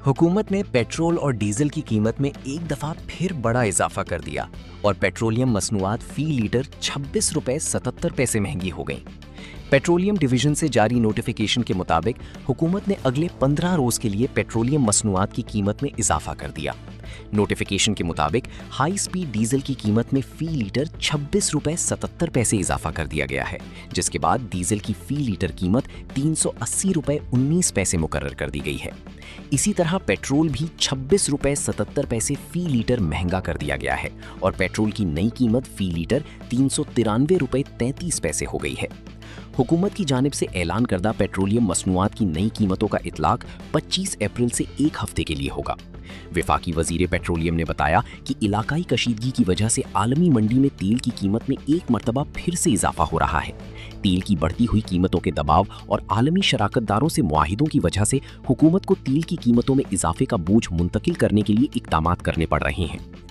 हुकूमत ने पेट्रोल और डीजल की कीमत में एक दफा फिर बड़ा इजाफा कर दिया और पेट्रोलियम मसनूआत फी लीटर 26 रुपए 77 पैसे महंगी हो गई। पेट्रोलियम डिवीजन से जारी नोटिफिकेशन के मुताबिक हुकूमत ने अगले 15 रोज के लिए पेट्रोलियम मसनूआत की कीमत में इजाफा कर दिया। नोटिफिकेशन के मुताबिक हाई स्पीड डीजल की कीमत में फी लीटर 26 रुपए 77 पैसे इजाफा कर दिया गया है, जिसके बाद डीजल की फी लीटर कीमत 380 रुपए 19 पैसे मुकर्रर कर दी गई है। इसी तरह पेट्रोल भी 26 रुपए 77 पैसे फी लीटर महंगा कर दिया गया है और पेट्रोल की नई कीमत फी लीटर 393 रुपए 33 पैसे हो गई है। हुकूमत की जानिब से ऐलान करदा पेट्रोलियम मसनूआत की नई कीमतों का इतलाक 25 अप्रैल से एक हफ्ते के लिए होगा। वफाकी वजीर पेट्रोलियम ने बताया कि इलाकाई कशीदगी की वजह से आलमी मंडी में तेल की कीमत में एक मरतबा फिर से इजाफा हो रहा है। तेल की बढ़ती हुई कीमतों के दबाव और आलमी शराकतदारों से मुआहिदों की वजह से हुकूमत को तेल की कीमतों में इजाफे का बोझ मुंतकिल करने के लिए इकदामात करने पड़ रहे हैं।